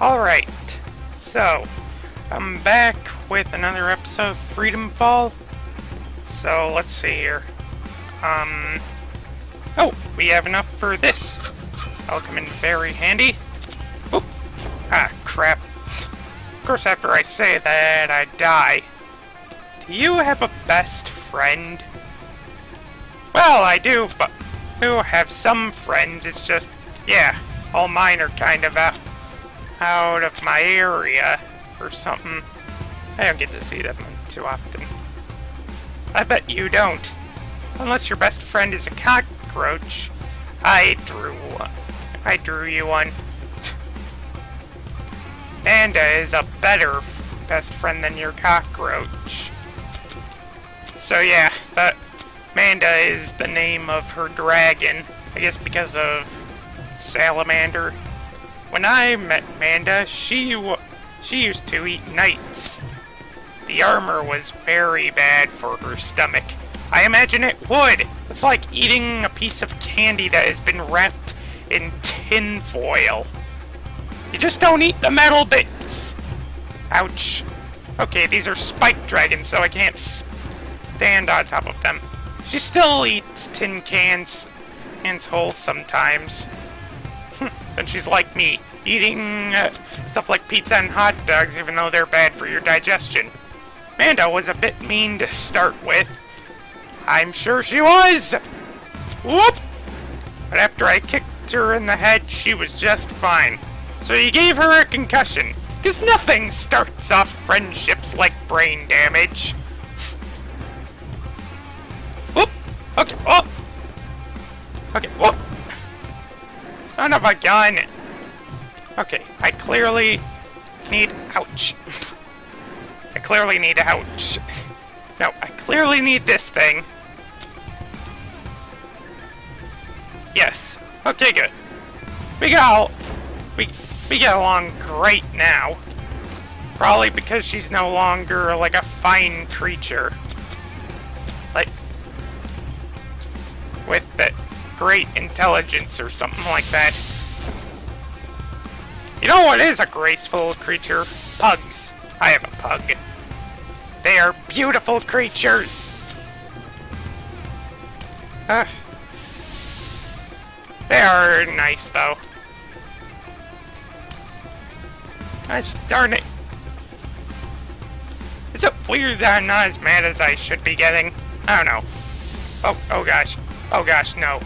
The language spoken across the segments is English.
Alright, so I'm back with another episode of Freedom Fall. So let's see here. Oh, we have enough for this. That'll come in very handy. Oop. Ah, crap. Of course, after I say that, I die. Do you have a best friend? Well, I do, but I do have some friends. It's just, yeah, all mine are kind of out of my area or something. I don't get to see them too often. I bet you don't. Unless your best friend is a cockroach. I drew you one. Manda is a better best friend than your cockroach. So yeah, Manda is the name of her dragon. I guess because of Salamander. When I met Manda, she used to eat knights. The armor was very bad for her stomach. I imagine it would. It's like eating a piece of candy that has been wrapped in tin foil. You just don't eat the metal bits. Ouch. Okay, these are spiked dragons, so I can't stand on top of them. She still eats tin cans whole sometimes. And she's like me, eating stuff like pizza and hot dogs, even though they're bad for your digestion. Manda was a bit mean to start with. I'm sure she was! Whoop! But after I kicked her in the head, she was just fine. So you gave her a concussion, because nothing starts off friendships like brain damage. Whoop! Okay, whoop! Okay, whoop! Son of a gun! Okay, I clearly need... Ouch. I clearly need ouch. No, I clearly need this thing. Yes. Okay, good. We get along great now. Probably because she's no longer like a fine creature. Like with that great intelligence or something like that. You know what is a graceful creature? Pugs. I have a pug. They are beautiful creatures. They are nice, though. Gosh darn it. Is it weird that I'm not as mad as I should be getting? I don't know. Oh gosh. Oh gosh, no.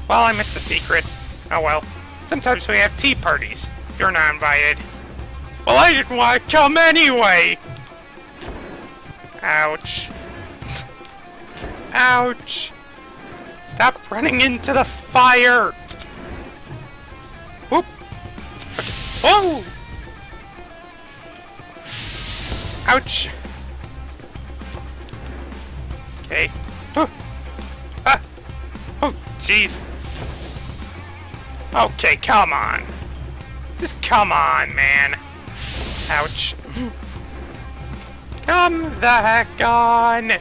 Well, I missed a secret. Oh well. Sometimes we have tea parties. You're not invited. Well, I didn't want to come anyway! Ouch. Ouch! Stop running into the fire! Whoop! Okay. Whoa! Ouch! Okay. Oh! Ah! Oh, jeez! Okay, come on! Just come on, man! Ouch. Come the heck on!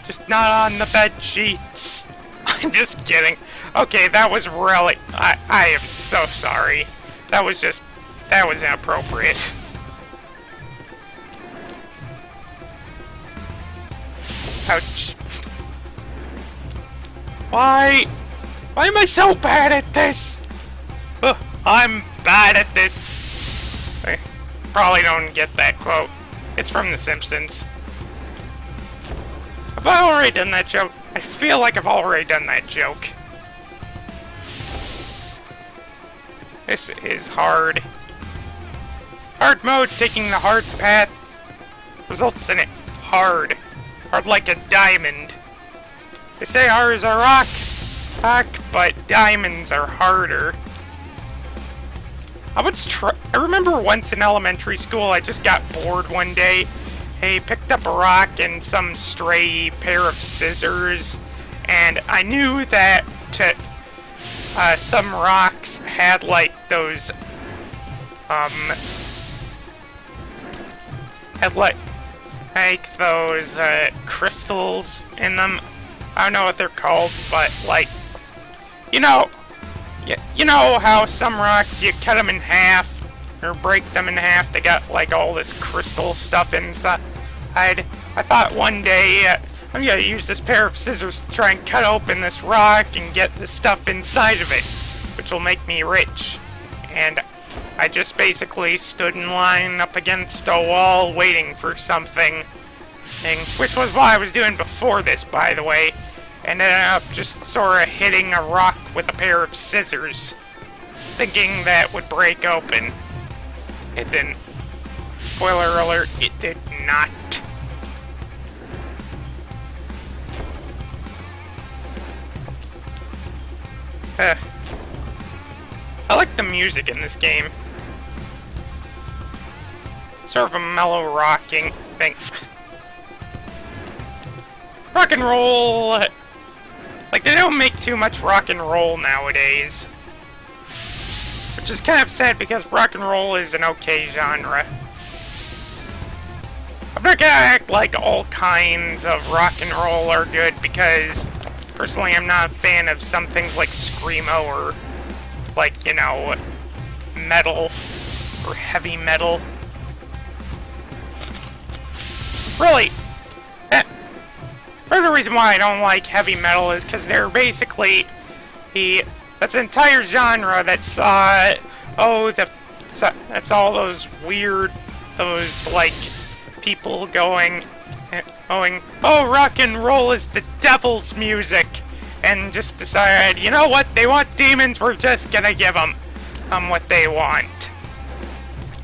Just not on the bed sheets. I'm just kidding. Okay, that was really... I am so sorry. That was inappropriate. Ouch. Why am I so bad at this? Ugh, I'm bad at this. I probably don't get that quote. It's from The Simpsons. Have I already done that joke? I feel like I've already done that joke. This is hard. Hard mode, taking the hard path, results in it hard. Hard like a diamond. They say hard as a rock, but diamonds are harder. I remember once in elementary school, I just got bored one day. I picked up a rock and some stray pair of scissors, and I knew that some rocks had like those, crystals in them. I don't know what they're called, but like, you know Yeah, you know how some rocks, you cut them in half, or break them in half, they got like all this crystal stuff inside. I thought one day, I'm gonna use this pair of scissors to try and cut open this rock and get the stuff inside of it, which will make me rich. And I just basically stood in line up against a wall waiting for something, which was what I was doing before this, by the way. And ended up just sort of hitting a rock with a pair of scissors, thinking that would break open. It didn't. Spoiler alert, it did not. I like the music in this game. Sort of a mellow rocking thing. Rock and roll. Like, they don't make too much rock and roll nowadays. Which is kind of sad because rock and roll is an okay genre. I'm not gonna act like all kinds of rock and roll are good because personally I'm not a fan of some things like screamo or like, you know, metal or heavy metal. Really, part of the reason why I don't like heavy metal is because they're basically that's an entire genre that's that's all those weird, those like people going, oh, rock and roll is the devil's music, and just decide, you know what, they want demons, we're just gonna give them what they want.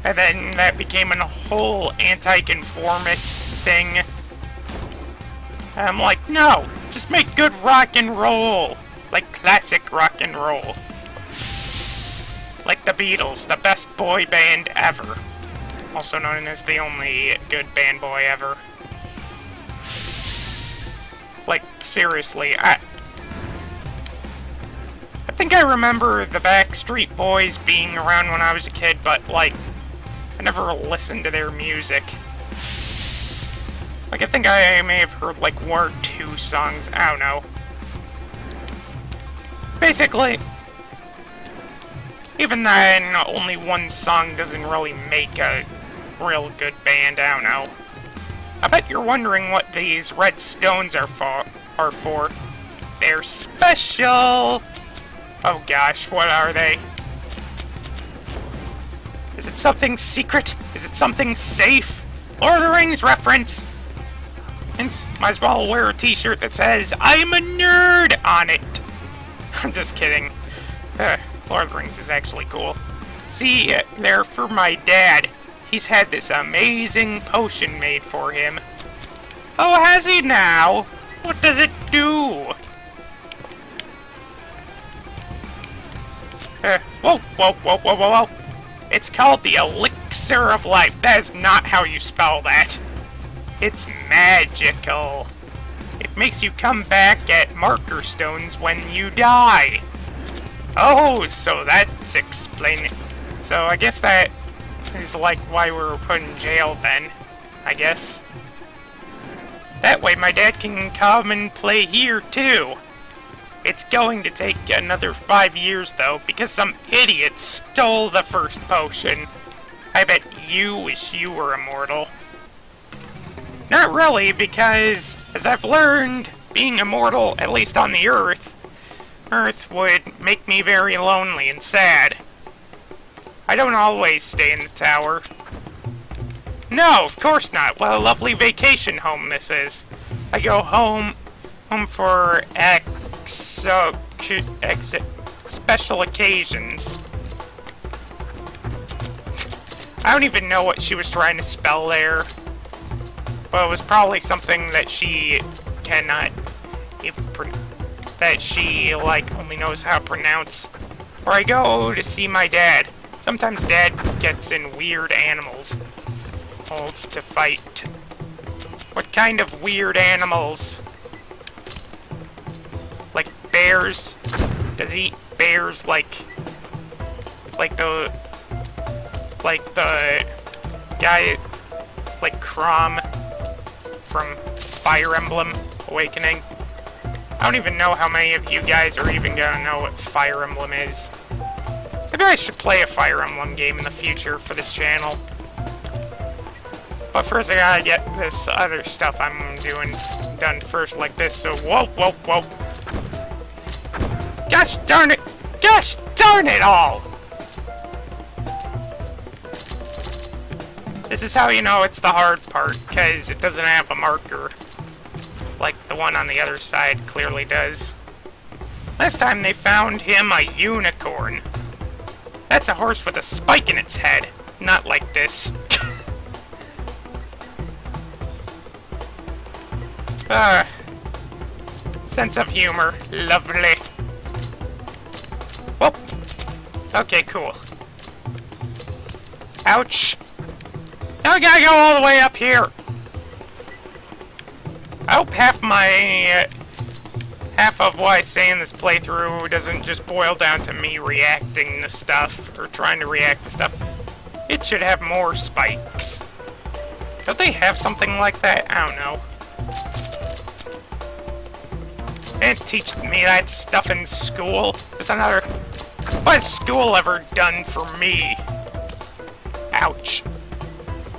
And then that became a whole anti-conformist thing. And I'm like, no, just make good rock and roll. Like classic rock and roll. Like the Beatles, the best boy band ever. Also known as the only good band boy ever. Like, seriously, I think I remember the Backstreet Boys being around when I was a kid, but, like, I never listened to their music. Like, I think I may have heard, like, one or two songs, I don't know. Basically, even then, only one song doesn't really make a real good band, I don't know. I bet you're wondering what these red stones are for. They're special! Oh gosh, what are they? Is it something secret? Is it something safe? Lord of the Rings reference! And might as well wear a t-shirt that says, I'm a nerd on it! I'm just kidding. Lord of the Rings is actually cool. See, they're for my dad. He's had this amazing potion made for him. Oh, has he now? What does it do? Whoa, whoa, whoa, whoa, whoa, whoa. It's called the Elixir of Life. That is not how you spell that. It's magical. It makes you come back at marker stones when you die. Oh, so that's explaining. So I guess that is like why we were put in jail then, I guess. That way my dad can come and play here too. It's going to take another 5 years though, because some idiot stole the first potion. I bet you wish you were immortal. Not really, because, as I've learned, being immortal, at least on the Earth would make me very lonely and sad. I don't always stay in the tower. No, of course not. What a lovely vacation home this is. I go home for special occasions. I don't even know what she was trying to spell there. Well, it was probably something that she cannot that she, like, only knows how to pronounce. Or I go to see my dad. Sometimes Dad gets in weird animals to fight. What kind of weird animals? Like bears? Does he eat bears like the guy, like Crom from Fire Emblem Awakening? I don't even know how many of you guys are even gonna know what Fire Emblem is. Maybe I should play a Fire Emblem game in the future for this channel. But first I gotta get this other stuff I'm doing done first, like this, so whoa, whoa, whoa. Gosh darn it! Gosh darn it all! This is how you know it's the hard part, because it doesn't have a marker. Like the one on the other side clearly does. Last time they found him a unicorn. That's a horse with a spike in its head, not like this. Sense of humor. Lovely. Whoop. Okay, cool. Ouch. Now I gotta go all the way up here. I hope half of what I say in this playthrough doesn't just boil down to me reacting to stuff, or trying to react to stuff. It should have more spikes. Don't they have something like that? I don't know. They didn't teach me that stuff in school. Just another... What has school ever done for me? Ouch.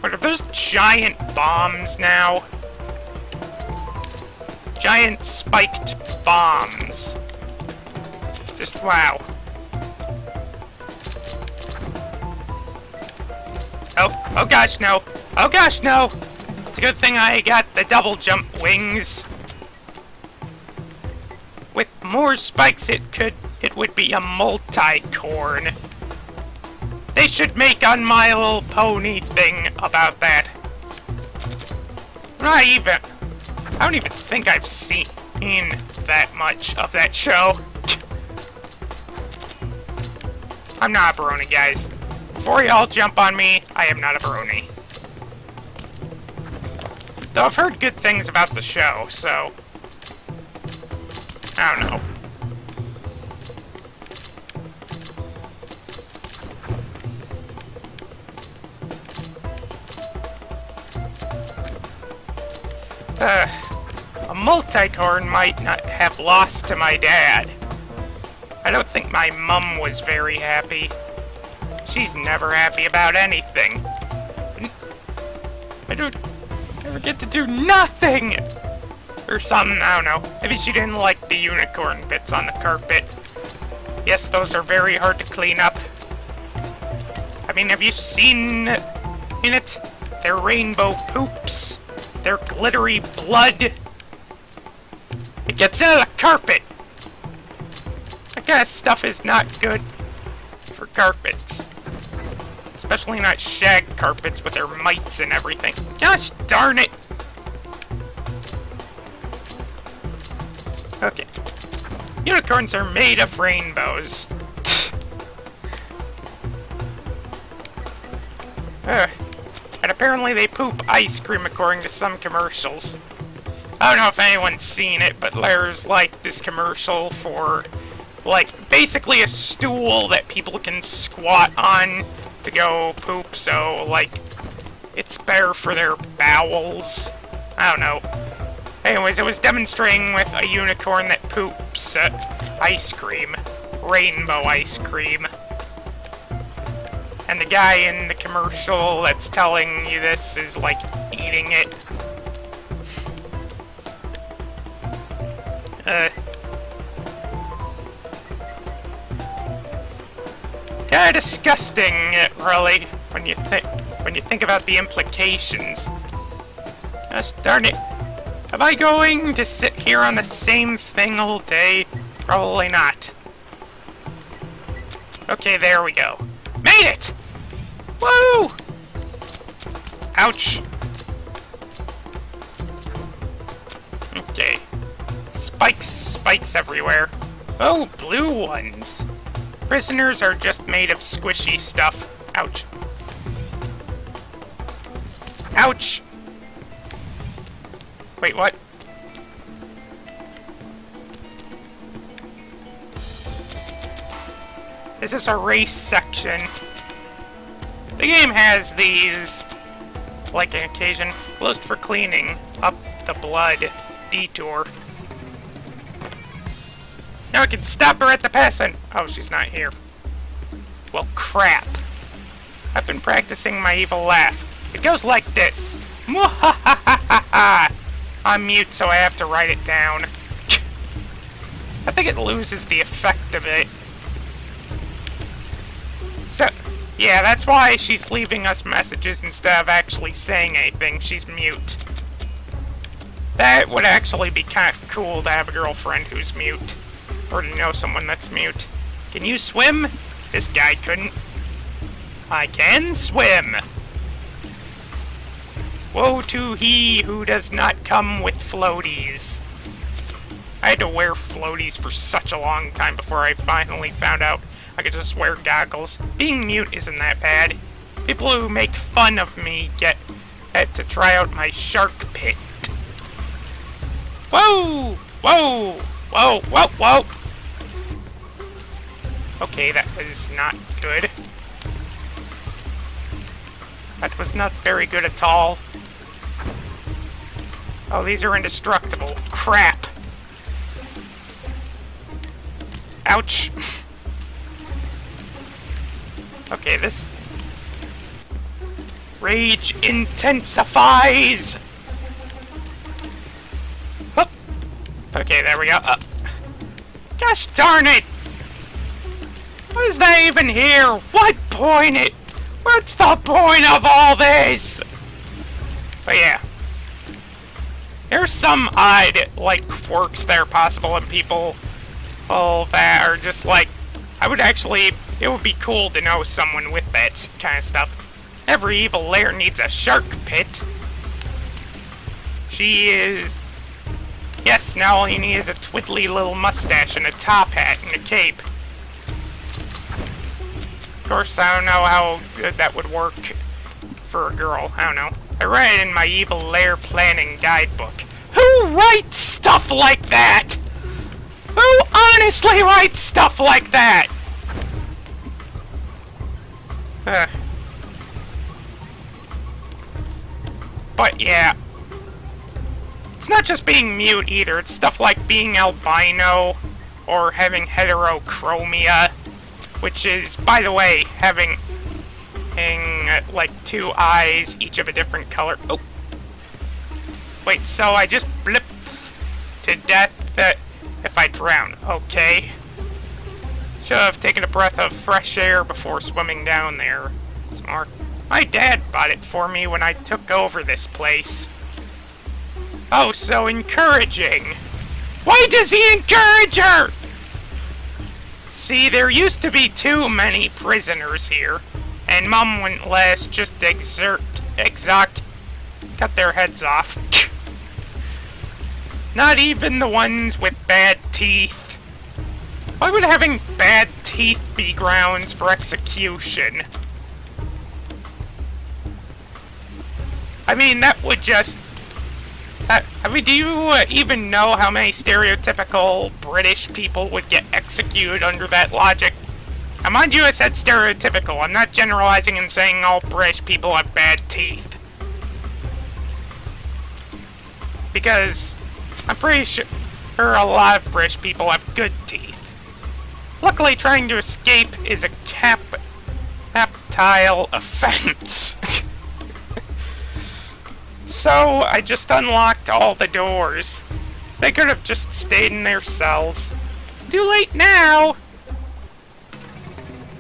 What are those giant bombs now? Giant spiked bombs. Just wow. Oh gosh, no. Oh gosh, no! It's a good thing I got the double jump wings. With more spikes it would be a multi-corn. They should make a My Little Pony thing about that. I don't even think I've seen that much of that show. I'm not a brony, guys. Before y'all jump on me, I am not a brony. Though I've heard good things about the show, so... I don't know. A multicorn might not have lost to my dad. I don't think my mum was very happy. She's never happy about anything. I don't ever get to do nothing! Or something, I don't know. Maybe she didn't like the unicorn bits on the carpet. Yes, those are very hard to clean up. I mean, have you seen in it? They're rainbow poops. They're glittery blood. It gets into the carpet. That kind of stuff is not good for carpets. Especially not shag carpets with their mites and everything. Gosh darn it! Okay. Unicorns are made of rainbows. And apparently they poop ice cream according to some commercials. I don't know if anyone's seen it, but there's like this commercial for like basically a stool that people can squat on to go poop, so like it's better for their bowels. I don't know. Anyways, it was demonstrating with a unicorn that poops ice cream. Rainbow ice cream. And the guy in the commercial that's telling you this is, like, eating it. Kinda disgusting, really, when you think about the implications. Gosh darn it. Am I going to sit here on the same thing all day? Probably not. Okay, there we go. Made it! Woo! Ouch. Okay. Spikes everywhere. Oh, blue ones. Prisoners are just made of squishy stuff. Ouch. Ouch! Wait, what? This is a race section. The game has these, like an occasion, closed for cleaning, up the blood, detour. Now I can stop her at the passing. Oh, she's not here. Well, crap. I've been practicing my evil laugh. It goes like this. Mwahahaha! I'm mute, so I have to write it down. I think it loses the effect of it. So, yeah, that's why she's leaving us messages instead of actually saying anything. She's mute. That would actually be kind of cool to have a girlfriend who's mute. Or to know someone that's mute. Can you swim? This guy couldn't. I can swim! Woe to he who does not come with floaties. I had to wear floaties for such a long time before I finally found out I could just wear goggles. Being mute isn't that bad. People who make fun of me get to try out my shark pit. Whoa! Whoa! Whoa! Whoa! Whoa! Okay, that was not good. That was not very good at all. Oh, these are indestructible. Crap! Ouch! Okay, this... Rage intensifies! Oh. Okay, there we go. Gosh darn it! Why is that even here? What point it? What's the point of all this? But yeah. There's some odd, like, quirks that are possible in people that are just like... I would actually... It would be cool to know someone with that kind of stuff. Every evil lair needs a shark pit. She is... Yes, now all you need is a twiddly little mustache and a top hat and a cape. Of course, I don't know how good that would work for a girl. I don't know. I read it in my evil lair planning guidebook. Who writes stuff like that? Who honestly writes stuff like that? But yeah. It's not just being mute either. It's stuff like being albino or having heterochromia. Which is, by the way, having like 2 eyes, each of a different color. Oh. Wait, so I just blipped to death if I drown. Okay. Should have taken a breath of fresh air before swimming down there. Smart. My dad bought it for me when I took over this place. Oh, so encouraging. Why does he encourage her? See, there used to be too many prisoners here, and Mom wouldn't let us just cut their heads off. Not even the ones with bad teeth. Why would having bad teeth be grounds for execution? I mean, that would just... I mean, do you even know how many stereotypical British people would get executed under that logic? Now, mind you, I said stereotypical. I'm not generalizing and saying all British people have bad teeth. Because I'm pretty sure a lot of British people have good teeth. Luckily, trying to escape is a capital offense. So, I just unlocked all the doors. They could have just stayed in their cells. Too late now!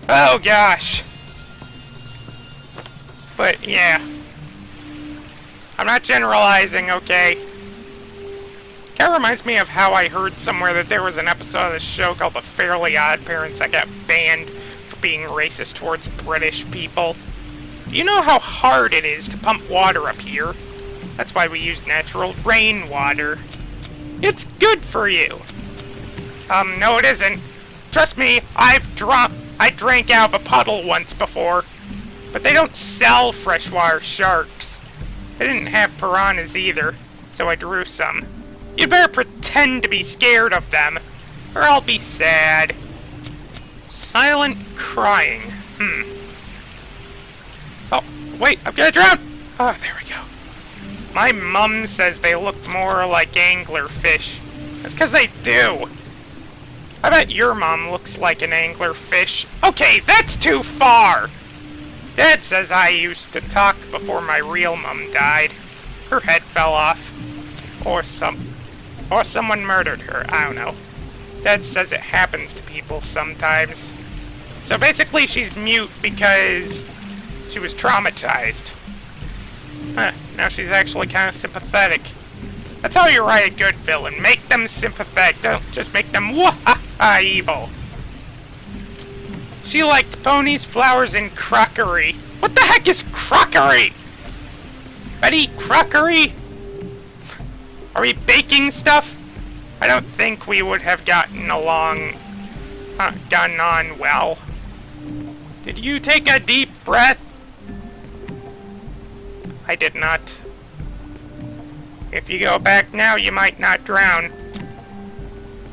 Oh gosh. But yeah. I'm not generalizing, okay? Kinda reminds me of how I heard somewhere that there was an episode of this show called The Fairly Odd Parents that got banned for being racist towards British people. Do you know how hard it is to pump water up here? That's why we use natural rainwater. It's good for you. No it isn't. Trust me, I drank out of a puddle once before. But they don't sell freshwater sharks. They didn't have piranhas either, so I drew some. You better pretend to be scared of them, or I'll be sad. Silent crying. Oh, wait, I'm gonna drown! Oh, there we go. My mum says they look more like anglerfish. That's because they do. I bet your mom looks like an anglerfish. Okay, that's too far! Dad says I used to talk before my real mom died. Her head fell off. Or someone murdered her, I don't know. Dad says it happens to people sometimes. So basically she's mute because she was traumatized. Now she's actually kind of sympathetic. That's how you write a good villain. Make them sympathetic. Don't just make them evil. She liked ponies, flowers, and crockery. What the heck is crockery? Betty, crockery? Are we baking stuff? I don't think we would have gotten on well. Did you take a deep breath? I did not. If you go back now, you might not drown.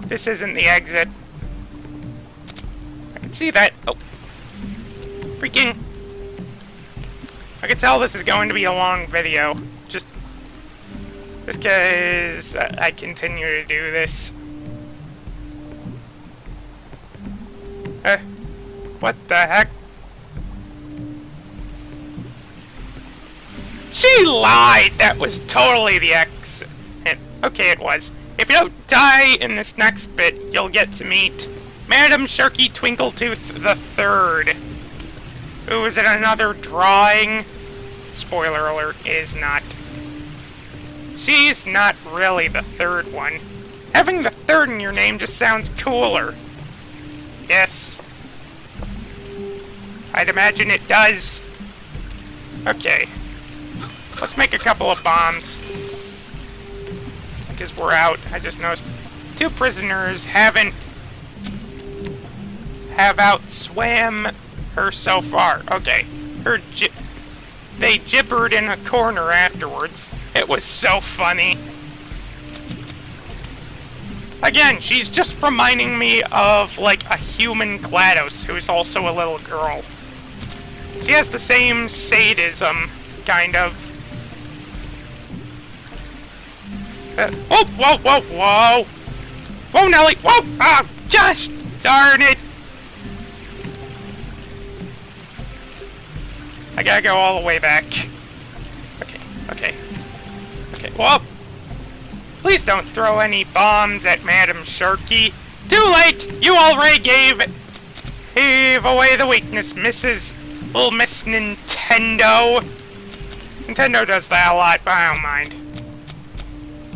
This isn't the exit. I can see that. Oh. Freaking. I can tell this is going to be a long video. Just because I continue to do this. What the heck? She lied! That was totally the exit. Okay, it was. If you don't die in this next bit, you'll get to meet Madam Sharky Twinkletooth the Third. Ooh, is it another drawing? Spoiler alert, is not. She's not really the third one. Having the third in your name just sounds cooler. Yes. I'd imagine it does. Okay. Let's make a couple of bombs. Because we're out. I just noticed 2 prisoners have outswam her so far. Okay. They gibbered in a corner afterwards. It was so funny. Again, she's just reminding me of, like, a human GLaDOS, who's also a little girl. She has the same sadism, kind of. Whoa, whoa, whoa, whoa! Whoa, Nelly! Whoa! Ah, gosh darn it! I gotta go all the way back. Okay, okay. Okay, whoa! Please don't throw any bombs at Madam Sharky. Too late! You already gave away the weakness, Little Miss Nintendo. Nintendo does that a lot, but I don't mind.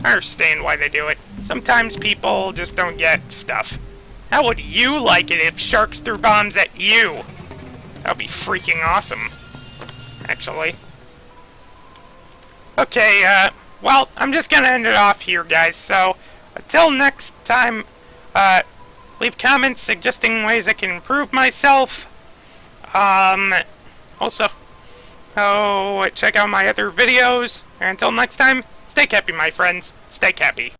I understand why they do it. Sometimes people just don't get stuff. How would you like it if sharks threw bombs at you? That would be freaking awesome. Actually. Okay, well, I'm just gonna end it off here, guys, so until next time, leave comments suggesting ways I can improve myself. Also, check out my other videos, and until next time, stay happy, my friends. Stay happy.